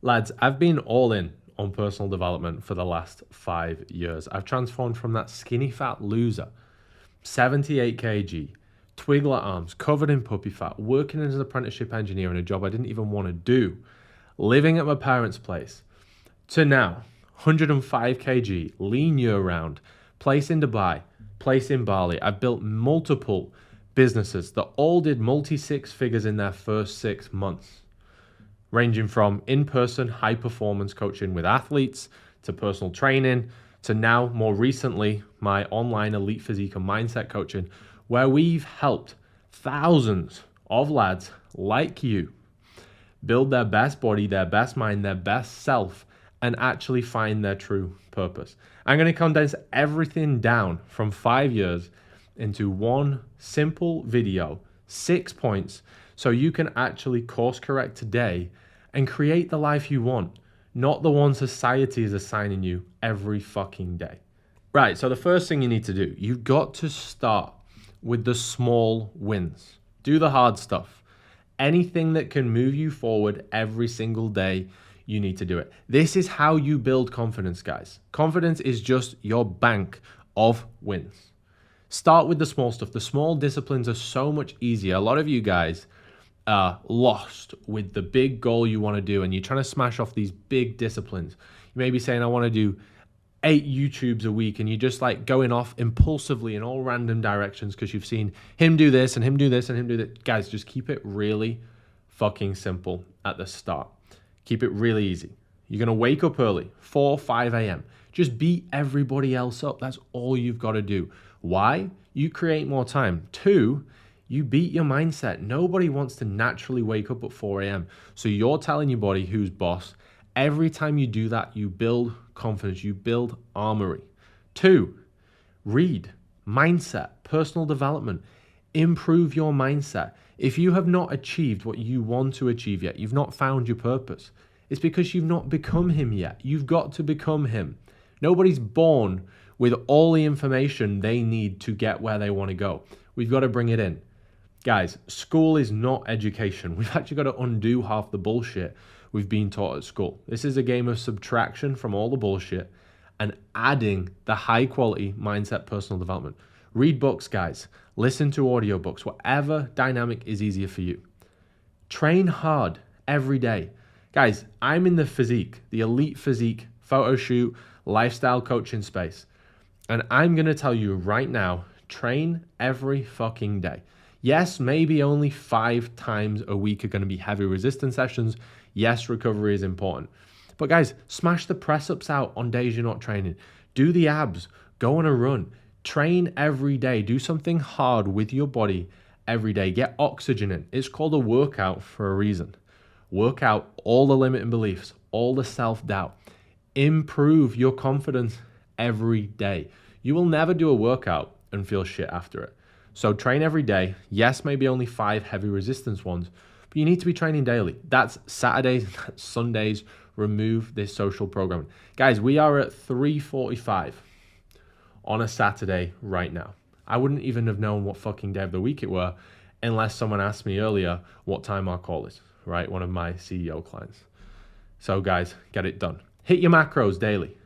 Lads, I've been all in on personal development for the last 5 years. I've transformed from that skinny fat loser, 78 kg, twiglet arms, covered in puppy fat, working as an apprenticeship engineer in a job I didn't even want to do, living at my parents' place, to now 105 kg, lean year round, place in Dubai, place in Bali. I've built multiple businesses that all did multi six figures in their first 6 months, ranging from in-person high performance coaching with athletes to personal training to now more recently my online elite physique and mindset coaching, where we've helped thousands of lads like you build their best body, their best mind, their best self, and actually find their true purpose. I'm going to condense everything down from 5 years into one simple video, 6 points, so you can actually course correct today and create the life you want, not the one society is assigning you every fucking day. Right, so the first thing you need to do, you've got to start with the small wins. Do the hard stuff. Anything that can move you forward every single day, you need to do it. This is how you build confidence, guys. Confidence is just your bank of wins. Start with the small stuff. The small disciplines are so much easier. A lot of you guys are lost with the big goal you want to do, and you're trying to smash off these big disciplines. You may be saying, I want to do 8 YouTubes a week, and you're just like going off impulsively in all random directions because you've seen him do this and him do this and him do that. Guys, just keep it really fucking simple at the start. Keep it really easy. You're going to wake up early, 4, 5 a.m. Just beat everybody else up. That's all you've got to do. Why? You create more time. 2, you beat your mindset. Nobody wants to naturally wake up at 4 a.m. So you're telling your body who's boss. Every time you do that, you build confidence, you build armory. 2, read, mindset, personal development, improve your mindset. If you have not achieved what you want to achieve yet, you've not found your purpose, it's because you've not become him yet. You've got to become him. Nobody's born with all the information they need to get where they want to go. We've got to bring it in. Guys, school is not education. We've actually got to undo half the bullshit we've been taught at school. This is a game of subtraction from all the bullshit and adding the high quality mindset personal development. Read books, guys. Listen to audiobooks, whatever dynamic is easier for you. Train hard every day. Guys, I'm in the elite physique, photo shoot, lifestyle coaching space. And I'm going to tell you right now, train every fucking day. Yes, maybe only 5 times a week are going to be heavy resistance sessions. Yes, recovery is important. But guys, smash the press-ups out on days you're not training. Do the abs. Go on a run. Train every day. Do something hard with your body every day. Get oxygen in. It's called a workout for a reason. Work out all the limiting beliefs, all the self-doubt. Improve your confidence every day. You will never do a workout and feel shit after it. So train every day. Yes, maybe only 5 heavy resistance ones, but you need to be training daily. That's Saturdays, that's Sundays. Remove this social programming. Guys, we are at 3:45 on a Saturday right now. I wouldn't even have known what fucking day of the week it were unless someone asked me earlier what time our call is, right? One of my CEO clients. So guys, get it done. Hit your macros daily.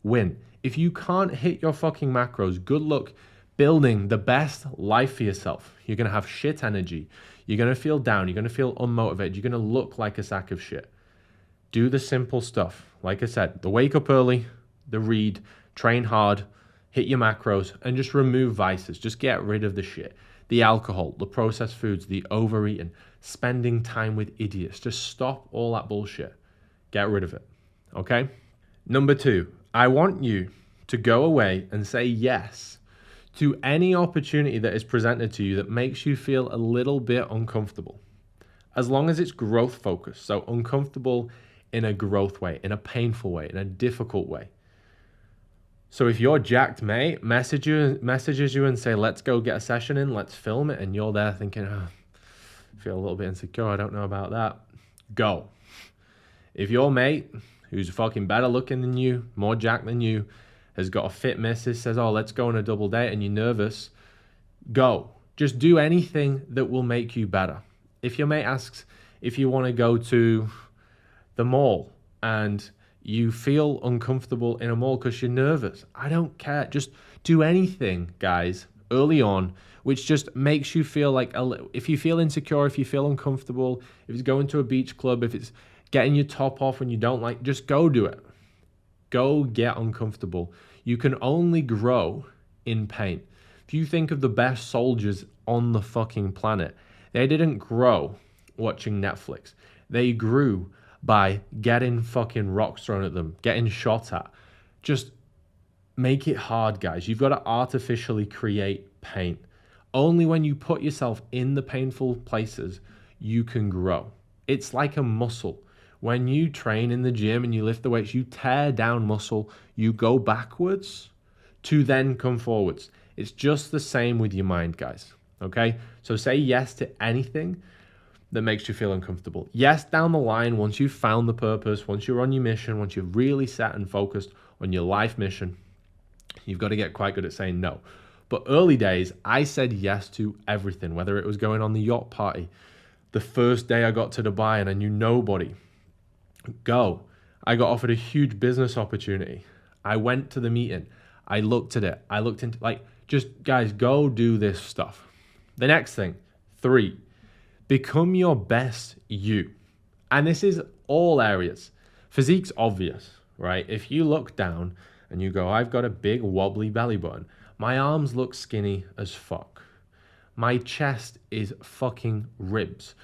Win. If you can't hit your fucking macros, good luck building the best life for yourself. You're going to have shit energy. You're going to feel down. You're going to feel unmotivated. You're going to look like a sack of shit. Do the simple stuff. Like I said, the wake up early, the read, train hard, hit your macros, and just remove vices. Just get rid of the shit. The alcohol, the processed foods, the overeating, spending time with idiots. Just stop all that bullshit. Get rid of it. Okay? Number 2, I want you to go away and say yes to any opportunity that is presented to you that makes you feel a little bit uncomfortable. As long as it's growth focused. So uncomfortable in a growth way, in a painful way, in a difficult way. So if your jacked mate messages you and say, let's go get a session in, let's film it, and you're there thinking, oh, I feel a little bit insecure, I don't know about that. Go. If your mate, who's fucking better looking than you, more jacked than you, has got a fit missus, says, oh, let's go on a double date, and you're nervous, go. Just do anything that will make you better. If your mate asks if you want to go to the mall and you feel uncomfortable in a mall because you're nervous. I don't care. Just do anything, guys, early on, which just makes you feel like, if you feel insecure, if you feel uncomfortable, if it's going to a beach club, if it's getting your top off when you don't like, just go do it. Go get uncomfortable. You can only grow in pain. If you think of the best soldiers on the fucking planet, they didn't grow watching Netflix. They grew by getting fucking rocks thrown at them, getting shot at. Just make it hard, guys. You've got to artificially create pain. Only when you put yourself in the painful places, you can grow. It's like a muscle. When you train in the gym and you lift the weights, you tear down muscle, you go backwards to then come forwards. It's just the same with your mind, guys. Okay? So say yes to anything that makes you feel uncomfortable. Yes, down the line, once you've found the purpose, once you're on your mission, once you're really set and focused on your life mission, you've got to get quite good at saying no. But early days, I said yes to everything, whether it was going on the yacht party, the first day I got to Dubai and I knew nobody. Go. I got offered a huge business opportunity. I went to the meeting. I looked at it. I looked into, just guys, go do this stuff. The next thing, 3, become your best you. And this is all areas. Physique's obvious, right? If you look down and you go, I've got a big wobbly belly button. My arms look skinny as fuck. My chest is fucking ribs.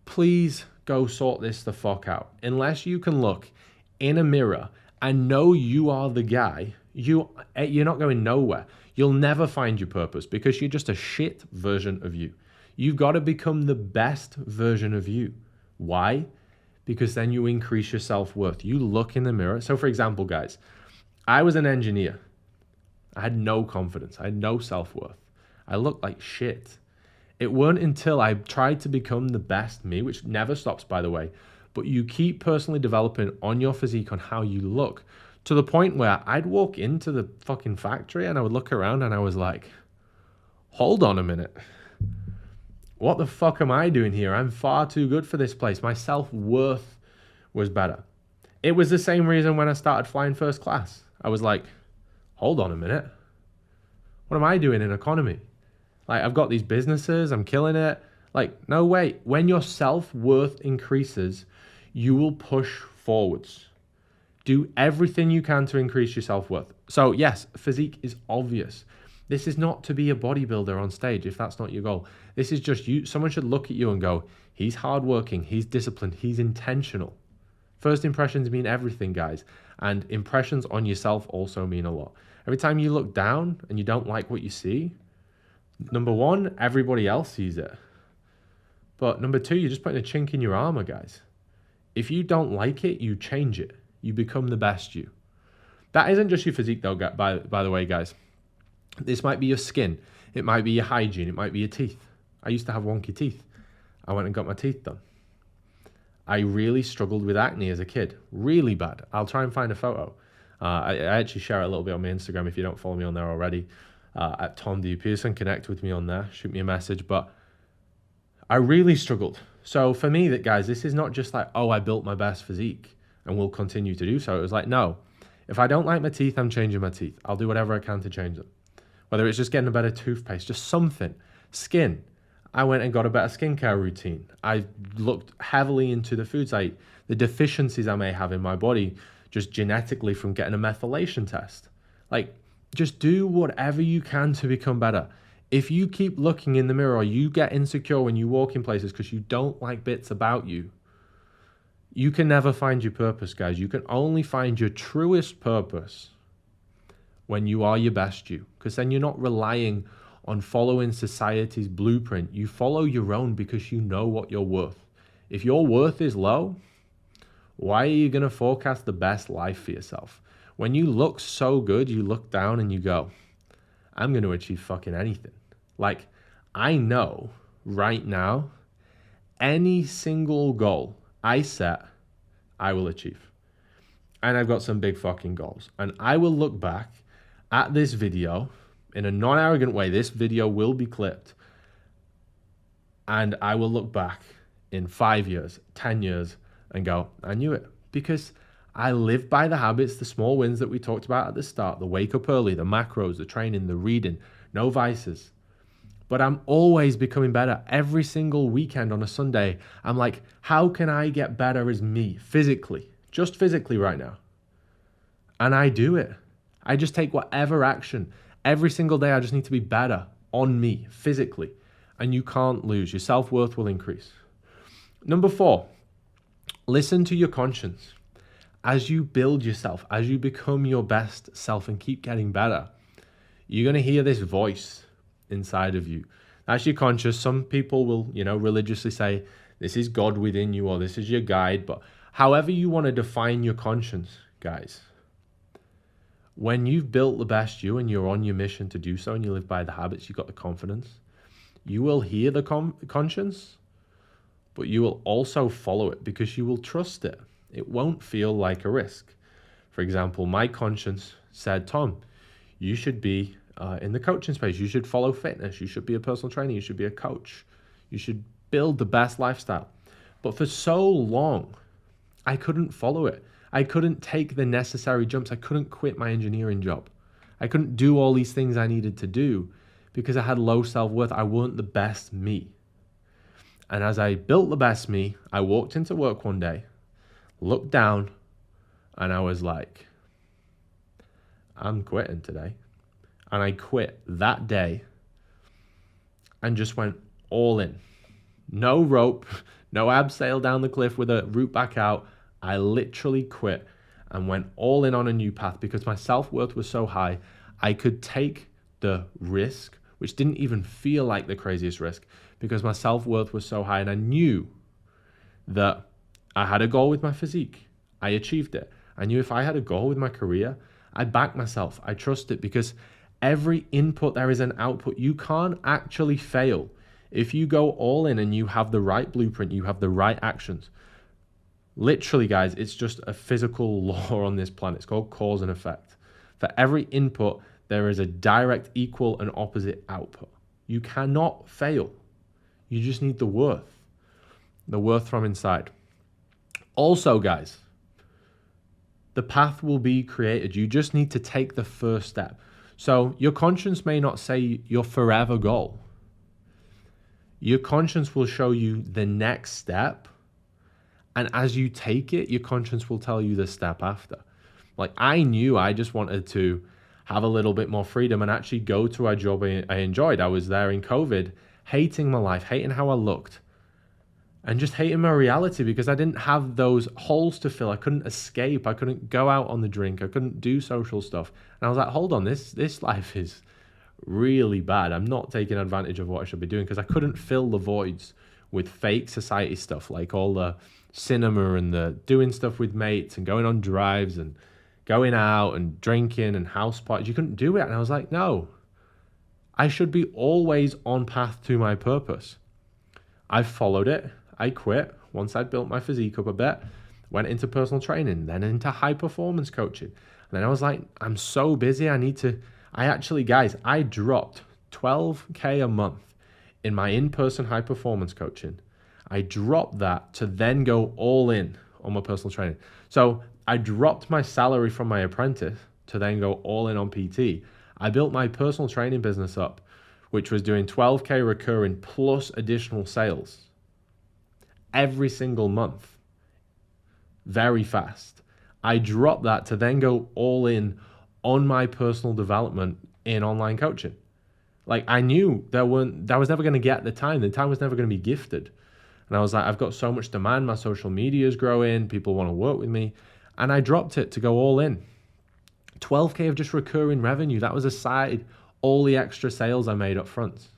Please go sort this the fuck out. Unless you can look in a mirror and know you are the guy, you're not going nowhere. You'll never find your purpose because you're just a shit version of you. You've got to become the best version of you. Why? Because then you increase your self-worth. You look in the mirror. So for example, guys, I was an engineer. I had no confidence. I had no self-worth. I looked like shit. It weren't until I tried to become the best me, which never stops, by the way, but you keep personally developing on your physique, on how you look, to the point where I'd walk into the fucking factory and I would look around and I was like, hold on a minute. What the fuck am I doing here? I'm far too good for this place. My self-worth was better. It was the same reason when I started flying first class. I was like, hold on a minute. What am I doing in economy? I've got these businesses, I'm killing it. No way. When your self-worth increases, you will push forwards. Do everything you can to increase your self-worth. So yes, physique is obvious. This is not to be a bodybuilder on stage if that's not your goal. This is just you. Someone should look at you and go, he's hardworking, he's disciplined, he's intentional. First impressions mean everything, guys. And impressions on yourself also mean a lot. Every time you look down and you don't like what you see, number 1, everybody else sees it. But number 2, you're just putting a chink in your armor, guys. If you don't like it, you change it. You become the best you. That isn't just your physique though, by the way, guys. This might be your skin. It might be your hygiene. It might be your teeth. I used to have wonky teeth. I went and got my teeth done. I really struggled with acne as a kid. Really bad. I'll try and find a photo. I actually share it a little bit on my Instagram if you don't follow me on there already. At Tom D. Pearson. Connect with me on there. Shoot me a message. But I really struggled. So for me, guys, this is not just I built my best physique and will continue to do so. It was no. If I don't like my teeth, I'm changing my teeth. I'll do whatever I can to change them. Whether it's just getting a better toothpaste, just something. Skin. I went and got a better skincare routine. I looked heavily into the foods I eat, the deficiencies I may have in my body, just genetically from getting a methylation test. Just do whatever you can to become better. If you keep looking in the mirror or you get insecure when you walk in places because you don't like bits about you, you can never find your purpose, guys. You can only find your truest purpose when you are your best you, because then you're not relying on following society's blueprint. You follow your own because you know what you're worth. If your worth is low, why are you going to forecast the best life for yourself? When you look so good, you look down and you go, I'm going to achieve fucking anything. I know right now, any single goal I set, I will achieve. And I've got some big fucking goals. And I will look back at this video in a non-arrogant way. This video will be clipped. And I will look back in 5 years, 10 years and go, I knew it. because I live by the habits, the small wins that we talked about at the start, the wake up early, the macros, the training, the reading, no vices. But I'm always becoming better. Every single weekend on a Sunday, I'm like, how can I get better as me physically? Just physically right now. And I do it. I just take whatever action. Every single day, I just need to be better on me physically. And you can't lose. Your self-worth will increase. Number 4, listen to your conscience. As you build yourself, as you become your best self and keep getting better, you're going to hear this voice inside of you. That's your conscious. Some people will, religiously say, this is God within you, or this is your guide. But however you want to define your conscience, guys, when you've built the best you and you're on your mission to do so and you live by the habits, you've got the confidence, you will hear the conscience, but you will also follow it because you will trust it. It won't feel like a risk. For example, my conscience said, Tom, you should be in the coaching space. You should follow fitness. You should be a personal trainer. You should be a coach. You should build the best lifestyle. But for so long, I couldn't follow it. I couldn't take the necessary jumps. I couldn't quit my engineering job. I couldn't do all these things I needed to do because I had low self-worth. I weren't the best me. And as I built the best me, I walked into work one day, looked down, and I was like, I'm quitting today. And I quit that day and just went all in. No rope, no abseil down the cliff with a route back out. I literally quit and went all in on a new path because my self-worth was so high. I could take the risk, which didn't even feel like the craziest risk because my self-worth was so high. And I knew that I had a goal with my physique. I achieved it. I knew if I had a goal with my career, I backed myself. I trust it because every input, there is an output. You can't actually fail. If you go all in and you have the right blueprint, you have the right actions. Literally, guys, it's just a physical law on this planet. It's called cause and effect. For every input, there is a direct, equal, and opposite output. You cannot fail. You just need the worth from inside. Also, guys, the path will be created. You just need to take the first step. So your conscience may not say your forever goal. Your conscience will show you the next step. And as you take it, your conscience will tell you the step after. Like I knew I just wanted to have a little bit more freedom and actually go to a job I enjoyed. I was there in COVID, hating my life, hating how I looked, and just hating my reality because I didn't have those holes to fill. I couldn't escape. I couldn't go out on the drink. I couldn't do social stuff. And I was like, hold on, this life is really bad. I'm not taking advantage of what I should be doing because I couldn't fill the voids with fake society stuff, like all the cinema and the doing stuff with mates and going on drives and going out and drinking and house parties. You couldn't do it. And I was like, no, I should be always on path to my purpose. I followed it. I quit once I'd built my physique up a bit, went into personal training, then into high performance coaching. And then I was like, I'm so busy. I dropped 12K a month in my in-person high performance coaching. I dropped that to then go all in on my personal training. So I dropped my salary from my apprentice to then go all in on PT. I built my personal training business up, which was doing 12K recurring plus additional sales every single month, very fast. I dropped that to then go all in on my personal development in online coaching. Like I knew that I was never going to get the time. The time was never going to be gifted. And I was like, I've got so much demand. My social media is growing. People want to work with me. And I dropped it to go all in. 12K of just recurring revenue. That was aside all the extra sales I made up front.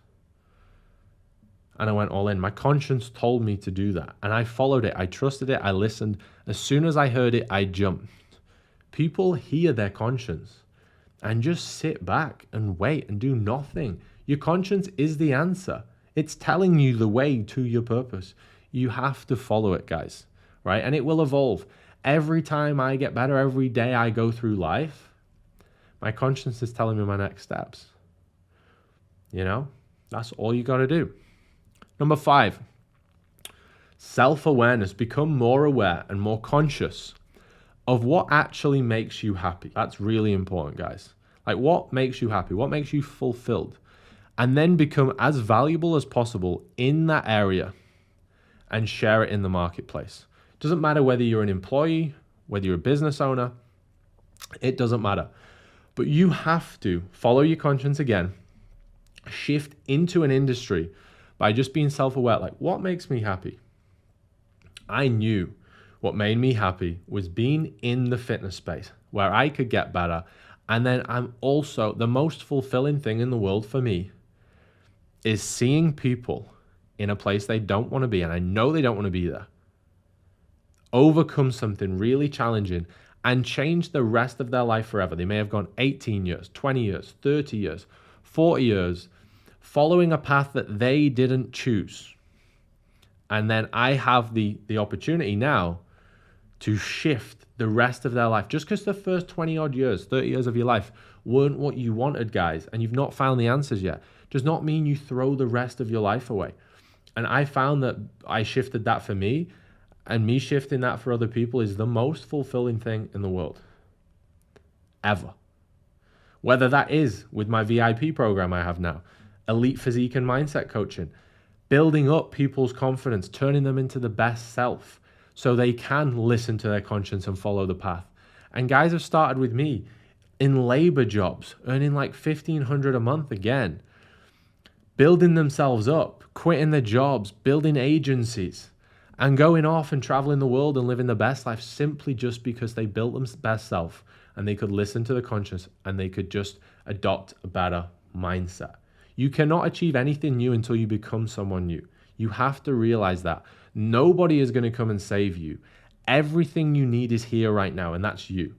And I went all in. My conscience told me to do that. And I followed it. I trusted it. I listened. As soon as I heard it, I jumped. People hear their conscience and just sit back and wait and do nothing. Your conscience is the answer. It's telling you the way to your purpose. You have to follow it, guys, right? And it will evolve. Every time I get better, every day I go through life, my conscience is telling me my next steps. That's all you got to do. Number 5, self-awareness. Become more aware and more conscious of what actually makes you happy. That's really important, guys. Like, what makes you happy? What makes you fulfilled? And then become as valuable as possible in that area and share it in the marketplace. Doesn't matter whether you're an employee, whether you're a business owner, it doesn't matter. But you have to follow your conscience again, shift into an industry by just being self-aware. Like, what makes me happy? I knew what made me happy was being in the fitness space where I could get better. And then I'm also, the most fulfilling thing in the world for me is seeing people in a place they don't want to be, and I know they don't want to be there, overcome something really challenging and change the rest of their life forever. They may have gone 18 years, 20 years, 30 years, 40 years, following a path that they didn't choose. And then I have the opportunity now to shift the rest of their life. Just because the first 20 odd years, 30 years of your life weren't what you wanted, guys, and you've not found the answers yet, does not mean you throw the rest of your life away. And I found that I shifted that for me, and me shifting that for other people is the most fulfilling thing in the world, ever. Whether that is with my VIP program I have now, elite physique and mindset coaching, building up people's confidence, turning them into the best self so they can listen to their conscience and follow the path. And guys have started with me in labor jobs, earning like $1,500 a month again, building themselves up, quitting their jobs, building agencies, and going off and traveling the world and living the best life simply just because they built their best self and they could listen to the conscience and they could just adopt a better mindset. You cannot achieve anything new until you become someone new. You have to realize that. Nobody is going to come and save you. Everything you need is here right now, and that's you.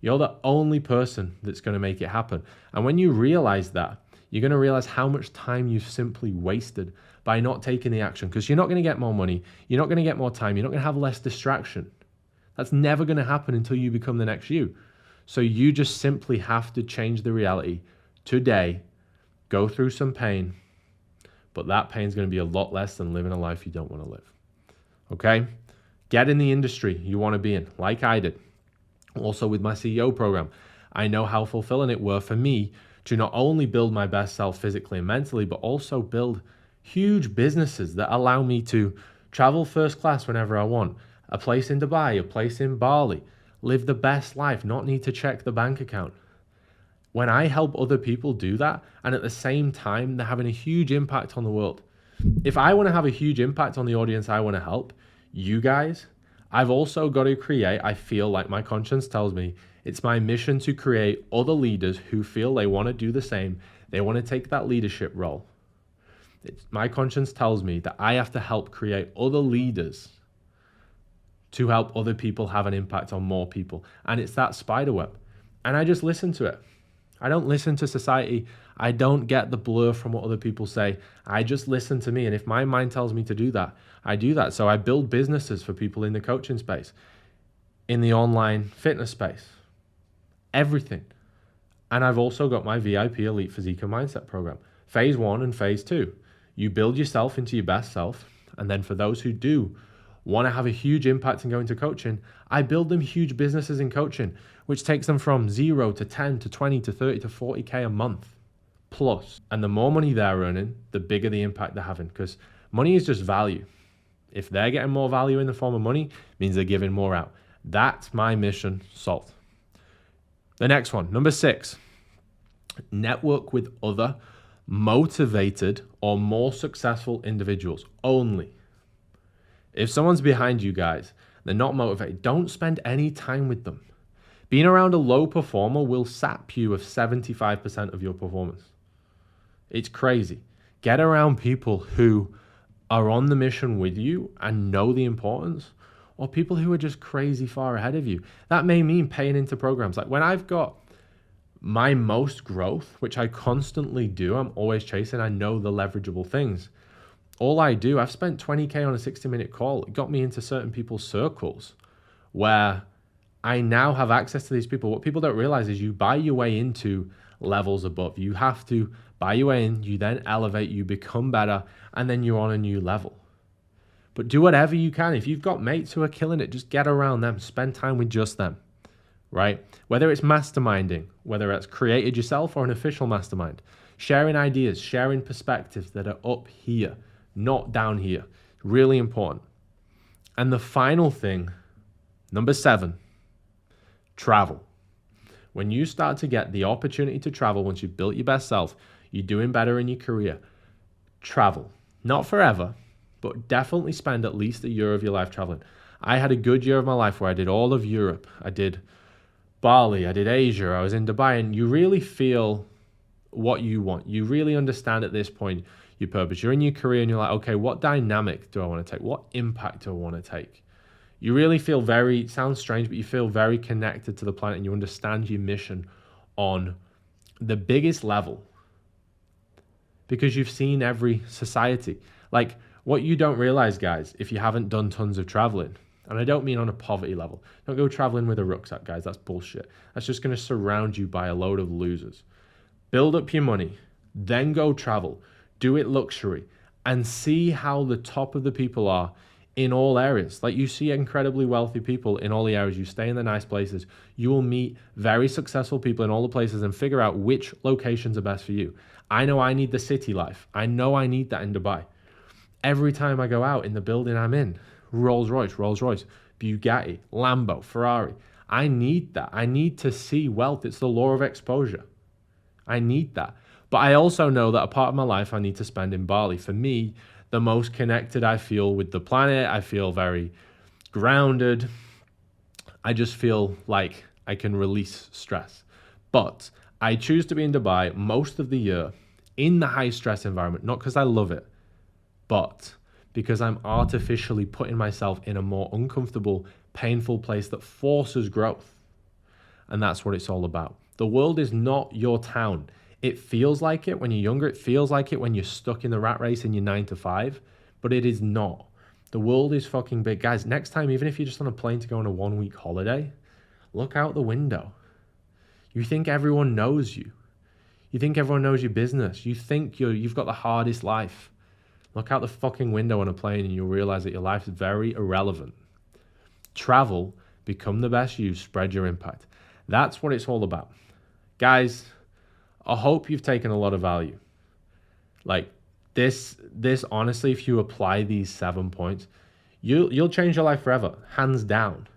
You're the only person that's going to make it happen. And when you realize that, you're going to realize how much time you've simply wasted by not taking the action, because you're not going to get more money. You're not going to get more time. You're not going to have less distraction. That's never going to happen until you become the next you. So you just simply have to change the reality today, go through some pain, but that pain is going to be a lot less than living a life you don't want to live. Okay? Get in the industry you want to be in, like I did. Also with my CEO program, I know how fulfilling it were for me to not only build my best self physically and mentally, but also build huge businesses that allow me to travel first class whenever I want, a place in Dubai, a place in Bali, live the best life, not need to check the bank account. When I help other people do that, and at the same time, they're having a huge impact on the world. If I want to have a huge impact on the audience I want to help, you guys, I've also got to create, I feel like my conscience tells me, it's my mission to create other leaders who feel they want to do the same. They want to take that leadership role. My conscience tells me that I have to help create other leaders to help other people have an impact on more people. And it's that spider web. And I just listen to it. I don't listen to society. I don't get the blur from what other people say. I just listen to me. And if my mind tells me to do that, I do that. So I build businesses for people in the coaching space, in the online fitness space, everything. And I've also got my VIP Elite Physique and Mindset program. Phase 1 and phase 2. You build yourself into your best self. And then for those who do want to have a huge impact and go into coaching, I build them huge businesses in coaching, which takes them from 0 to 10 to 20 to 30 to 40K a month plus. And the more money they're earning, the bigger the impact they're having, because money is just value. If they're getting more value in the form of money, it means they're giving more out. That's my mission solved. The next one, number 6, network with other motivated or more successful individuals only. If someone's behind you guys, they're not motivated, don't spend any time with them. Being around a low performer will sap you of 75% of your performance. It's crazy. Get around people who are on the mission with you and know the importance, or people who are just crazy far ahead of you. That may mean paying into programs. Like when I've got my most growth, which I constantly do, I'm always chasing, I know the leverageable things. All I do, I've spent 20K on a 60-minute call. It got me into certain people's circles where I now have access to these people. What people don't realize is you buy your way into levels above. You have to buy your way in, you then elevate, you become better, and then you're on a new level. But do whatever you can. If you've got mates who are killing it, just get around them. Spend time with just them. right? Whether it's masterminding, whether it's created yourself or an official mastermind, sharing ideas, sharing perspectives that are up here, not down here. Really important. And the final thing, number 7, travel. When you start to get the opportunity to travel, once you've built your best self, you're doing better in your career, travel. Not forever, but definitely spend at least a year of your life traveling. I had a good year of my life where I did all of Europe. I did Bali, I did Asia, I was in Dubai, and you really feel what you want. You really understand at this point your purpose. You're in your career and you're like, okay, what dynamic do I want to take? What impact do I want to take? You really feel very, it sounds strange, but you feel very connected to the planet and you understand your mission on the biggest level because you've seen every society. Like, what you don't realize, guys, if you haven't done tons of traveling, and I don't mean on a poverty level, don't go traveling with a rucksack, guys. That's bullshit. That's just going to surround you by a load of losers. Build up your money, then go travel, do it luxury, and see how the top of the people are in all areas. Like, you see incredibly wealthy people in all the areas. You stay in the nice places. You will meet very successful people in all the places and figure out which locations are best for you. I know I need the city life. I know I need that in Dubai. Every time I go out in the building I'm in, Rolls Royce, Bugatti, Lambo, Ferrari. I need that. I need to see wealth. It's the law of exposure. I need that. But I also know that a part of my life I need to spend in Bali. For me, the most connected I feel with the planet. I feel very grounded. I just feel like I can release stress. But I choose to be in Dubai most of the year in the high stress environment, not because I love it, but because I'm artificially putting myself in a more uncomfortable, painful place that forces growth. And that's what it's all about. The world is not your town. It feels like it when you're younger. It feels like it when you're stuck in the rat race in your 9 to 5, but it is not. The world is fucking big. Guys, next time, even if you're just on a plane to go on a 1-week holiday, look out the window. You think everyone knows you. You think everyone knows your business. You think you've got the hardest life. Look out the fucking window on a plane and you'll realize that your life is very irrelevant. Travel, become the best you, spread your impact. That's what it's all about. Guys, I hope you've taken a lot of value. Like this honestly, if you apply these 7 points, you'll change your life forever, hands down.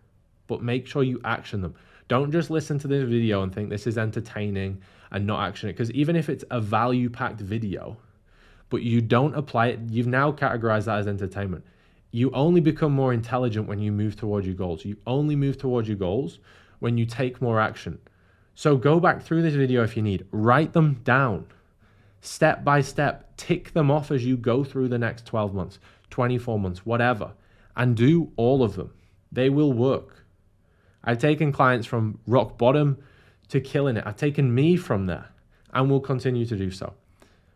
But make sure you action them. Don't just listen to this video and think this is entertaining and not action it. Because even if it's a value-packed video, but you don't apply it, you've now categorized that as entertainment. You only become more intelligent when you move towards your goals. You only move towards your goals when you take more action. So go back through this video if you need. Write them down, step by step. Tick them off as you go through the next 12 months, 24 months, whatever, and do all of them. They will work. I've taken clients from rock bottom to killing it. I've taken me from there and will continue to do so.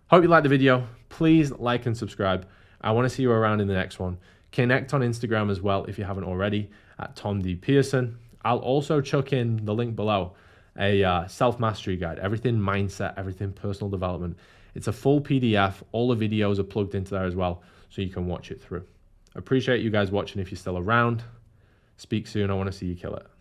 Hope you liked the video. Please like and subscribe. I want to see you around in the next one. Connect on Instagram as well if you haven't already at Tom D. Pearson. I'll also chuck in the link below, a self-mastery guide, everything mindset, everything personal development. It's a full PDF. All the videos are plugged into there as well, so you can watch it through. Appreciate you guys watching if you're still around. Speak soon. I want to see you kill it.